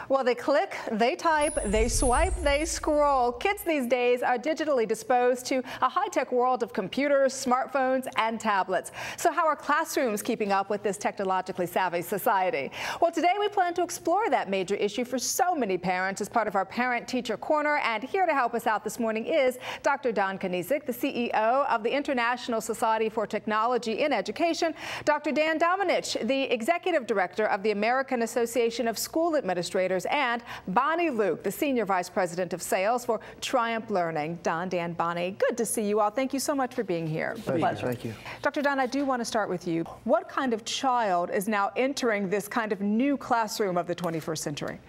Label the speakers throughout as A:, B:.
A: Well, they click, they type, they swipe, they scroll. Kids these days are digitally disposed to a high-tech world of computers, smartphones, and tablets. So how are classrooms keeping up with this technologically savvy society? Well, today we plan to explore that major issue for so many parents as part of our Parent Teacher Corner. And here to help us out this morning is Dr. Don Kanizik, the CEO of the International Society for Technology in Education, Dr. Dan Domenech, the Executive Director of the American Association of School Administrators, and Bonnie Luke, the Senior Vice President of Sales for Triumph Learning. Don, Dan, Bonnie, good to see you all. Thank you so much for being here.
B: Pleasure. Thank you.
A: Dr. Don, I do want to start with you. What kind of child is now entering this kind of new classroom of the 21st century?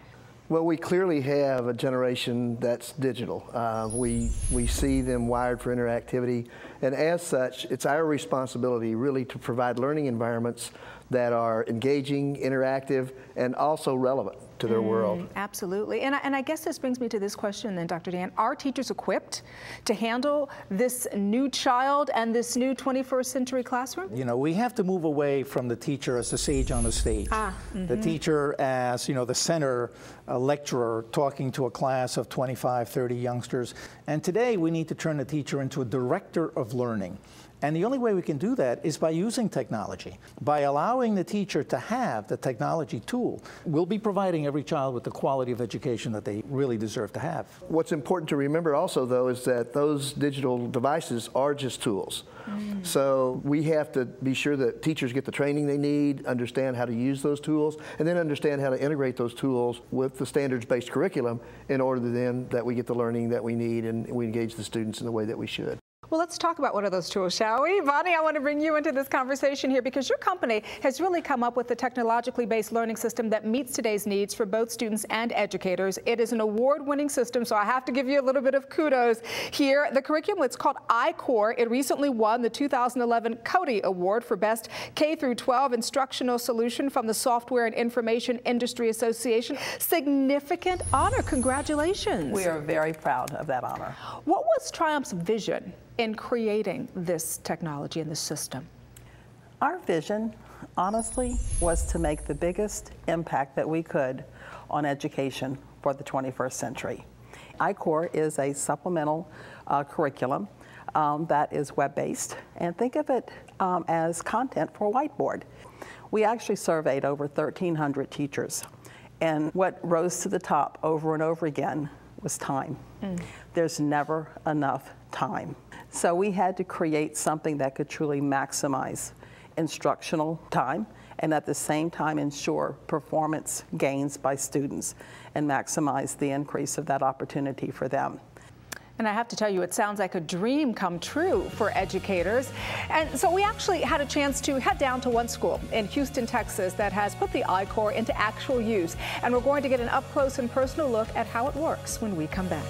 B: Well, we clearly have a generation that's digital. We see them wired for interactivity, and as such, it's our responsibility really to provide learning environments that are engaging, interactive, and also relevant to their world.
A: Absolutely. And I guess this brings me to this question then, Dr. Dan. Are teachers equipped to handle this new child and this new 21st century classroom?
C: You know, we have to move away from the teacher as the sage on the stage. The teacher as, you know, the center lecturer talking to a class of 25, 30 youngsters. And today we need to turn the teacher into a director of learning. And the only way we can do that is by using technology, by allowing the teacher to have the technology tool. We'll be providing every child with the quality of education that they really deserve to have.
B: What's important to remember also, though, is that those digital devices are just tools. So we have to be sure that teachers get the training they need, understand how to use those tools, and then understand how to integrate those tools with the standards-based curriculum in order then that we get the learning that we need and we engage the students in the way that we should.
A: Well, let's talk about one of those tools, shall we? Bonnie, I want to bring you into this conversation here because your company has really come up with a technologically based learning system that meets today's needs for both students and educators. It is an award-winning system, so I have to give you a little bit of kudos here. The curriculum, it's called icore. It recently won the 2011 CODI Award for Best K-12 Instructional Solution from the Software and Information Industry Association. Significant honor. Congratulations.
D: We are very proud of that honor.
A: What was Triumph's vision in creating this technology and this system?
D: Our vision, honestly, was to make the biggest impact that we could on education for the 21st century. icore is a supplemental curriculum that is web-based, and think of it as content for a whiteboard. We actually surveyed over 1,300 teachers, and what rose to the top over and over again was time. There's never enough time. So we had to create something that could truly maximize instructional time and at the same time ensure performance gains by students and maximize the increase of that opportunity for them.
A: And I have to tell you, it sounds like a dream come true for educators. And so we actually had a chance to head down to one school in Houston, Texas that has put the icore into actual use. And we're going to get an up-close and personal look at how it works when we come back.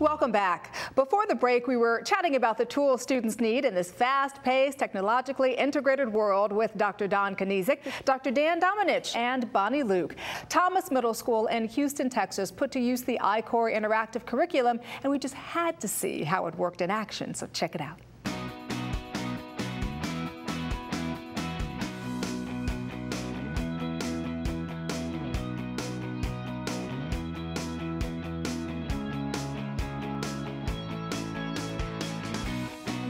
A: Welcome back. Before the break, we were chatting about the tools students need in this fast-paced, technologically integrated world with Dr. Don Kanizik, Dr. Dan Domenech, and Bonnie Luke. Thomas Middle School in Houston, Texas put to use the icore interactive curriculum, and we just had to see how it worked in action, so check it out.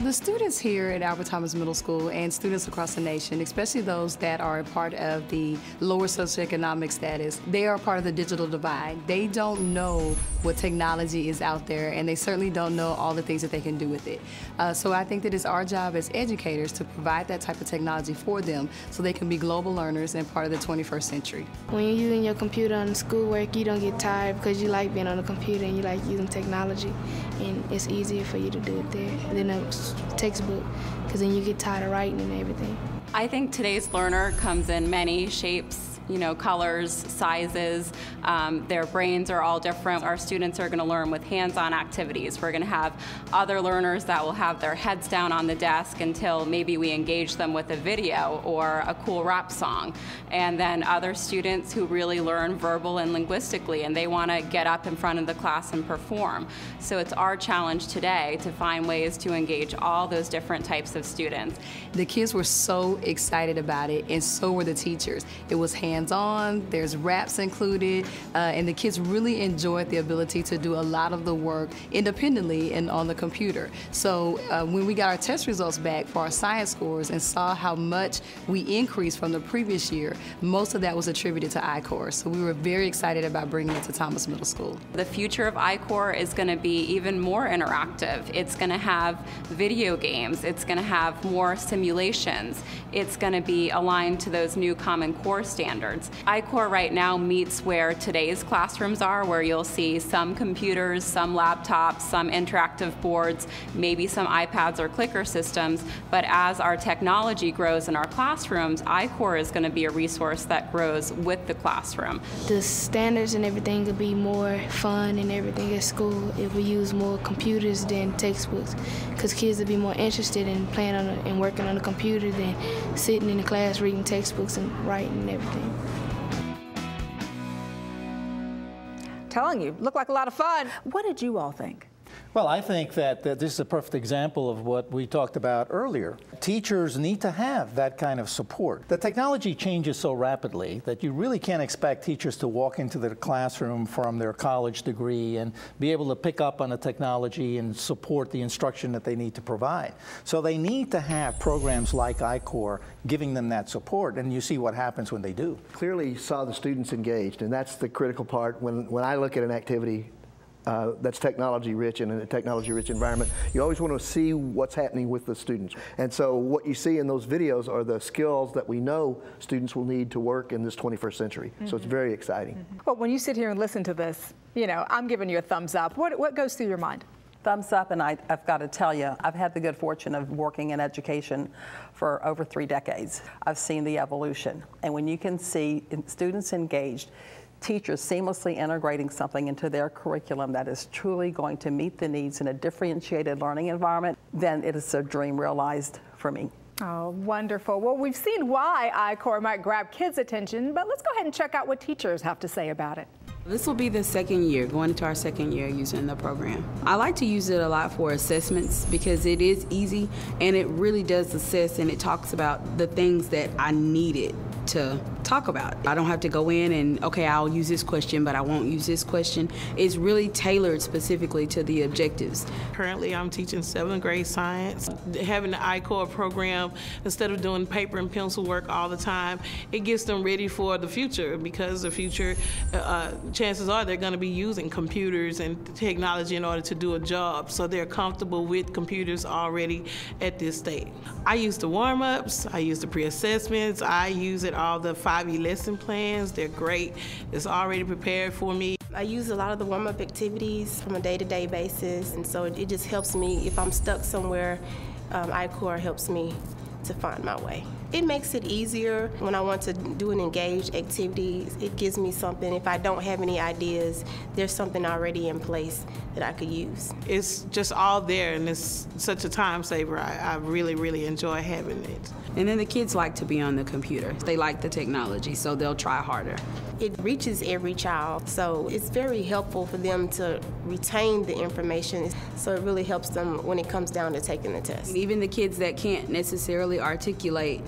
E: The students here at Albert Thomas Middle School and students across the nation, especially those that are a part of the lower socioeconomic status, they are part of the digital divide. They don't know what technology is out there, and they certainly don't know all the things that they can do with it. So I think that it's our job as educators to provide that type of technology for them so they can be global learners and part of the 21st century.
F: When you're using your computer on schoolwork, you don't get tired because you like being on the computer and you like using technology, and it's easier for you to do it there than a textbook, because then you get tired of writing and everything.
G: I think today's learner comes in many shapes colors, sizes. Their brains are all different. Our students are going to learn with hands-on activities. We're going to have other learners that will have their heads down on the desk until maybe we engage them with a video or a cool rap song. And then other students who really learn verbal and linguistically, and they want to get up in front of the class and perform. So it's our challenge today to find ways to engage all those different types of students.
E: The kids were so excited about it, and so were the teachers. It was hands-on, there's raps included, and the kids really enjoyed the ability to do a lot of the work independently and on the computer. So when we got our test results back for our science scores and saw how much we increased from the previous year, most of that was attributed to icore. So we were very excited about bringing it to Thomas Middle School.
G: The future of icore is going to be even more interactive. It's going to have video games. It's going to have more simulations. It's going to be aligned to those new Common Core standards. icore right now meets where today's classrooms are, where you'll see some computers, some laptops, some interactive boards, maybe some iPads or clicker systems. But as our technology grows in our classrooms, icore is going to be a resource that grows with the classroom.
F: The standards and everything could be more fun and everything at school if we use more computers than textbooks, because kids would be more interested in playing on and working on the computer than sitting in the class reading textbooks and writing and everything.
A: Telling you, looked like a lot of fun. What did you all think?
C: Well, I think that this is a perfect example of what we talked about earlier. Teachers need to have that kind of support. The technology changes so rapidly that you really can't expect teachers to walk into their classroom from their college degree and be able to pick up on the technology and support the instruction that they need to provide. So they need to have programs like icore giving them that support, and you see what happens when they do.
B: Clearly saw the students engaged, and that's the critical part. When I look at an activity that's technology-rich and in a technology-rich environment, you always want to see what's happening with the students. And so what you see in those videos are the skills that we know students will need to work in this 21st century. So it's very exciting.
A: Well, when you sit here and listen to this, I'm giving you a thumbs up. What goes through your mind?
D: Thumbs up, and I've got to tell you, I've had the good fortune of working in education for over 3 decades. I've seen the evolution, and when you can see students engaged, teachers seamlessly integrating something into their curriculum that is truly going to meet the needs in a differentiated learning environment, then it is a dream realized for me.
A: Oh, wonderful. Well, we've seen why icore might grab kids' attention, but let's go ahead and check out what teachers have to say about it.
H: This will be the second year, going into our second year using the program. I like to use it a lot for assessments because it is easy and it really does assess, and it talks about the things that I needed to talk about. I don't have to go in and, okay, I'll use this question, but I won't use this question. It's really tailored specifically to the objectives.
I: Currently, I'm teaching 7th grade science. Having the icore program, instead of doing paper and pencil work all the time, it gets them ready for the future, because the future, chances are they're going to be using computers and technology in order to do a job, so they're comfortable with computers already at this stage. I use the warm-ups, I use the pre-assessments, I use all the 5E lesson plans. They're great. It's already prepared for me.
J: I use a lot of the warm-up activities from a day-to-day basis, and so it just helps me. If I'm stuck somewhere, icore helps me to find my way. It makes it easier when I want to do an engaged activity. It gives me something. If I don't have any ideas, there's something already in place that I could use.
I: It's just all there, and it's such a time saver. I really, really enjoy having it.
H: And then the kids like to be on the computer. They like the technology, so they'll try harder.
J: It reaches every child, so it's very helpful for them to retain the information. So it really helps them when it comes down to taking the test.
H: Even the kids that can't necessarily articulate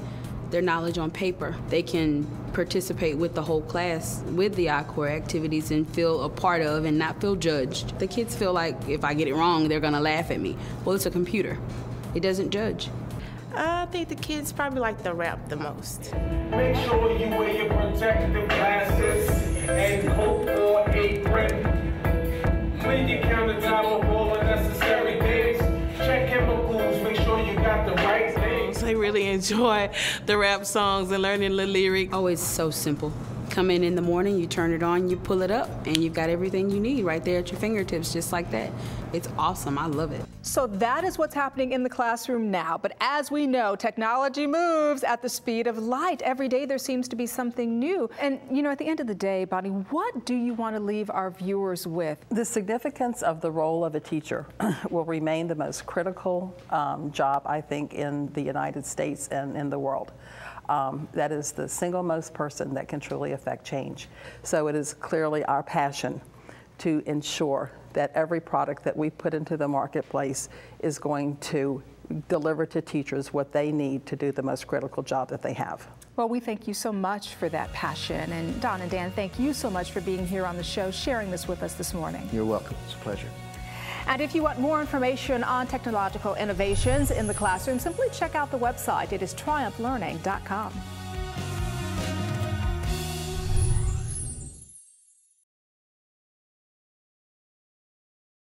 H: their knowledge on paper, they can participate with the whole class with the icore activities and feel a part of and not feel judged. The kids feel like if I get it wrong, they're gonna laugh at me. Well, it's a computer. It doesn't judge.
J: I think the kids probably like the rap the most.
K: Make sure you wear your protective glasses and coat or apron. Clean your countertop of all unnecessary things. Check chemicals, make sure you got the right things.
I: They really enjoy the rap songs and learning the lyrics.
H: Oh, it's so simple. come in the morning, you turn it on, you pull it up, and you've got everything you need right there at your fingertips, just like that. It's awesome. I love it.
A: So that is what's happening in the classroom now. But as we know, technology moves at the speed of light. Every day there seems to be something new. And, you know, at the end of the day, Bonnie, what do you want to leave our viewers with?
D: The significance of the role of a teacher will remain the most critical job, I think, in the United States and in the world. That is the single most person that can truly affect change. So it is clearly our passion to ensure that every product that we put into the marketplace is going to deliver to teachers what they need to do the most critical job that they have.
A: Well, we thank you so much for that passion. And Don and Dan, thank you so much for being here on the show, sharing this with us this morning.
B: You're welcome. It's a pleasure.
A: And if you want more information on technological innovations in the classroom, simply check out the website. It is triumphlearning.com.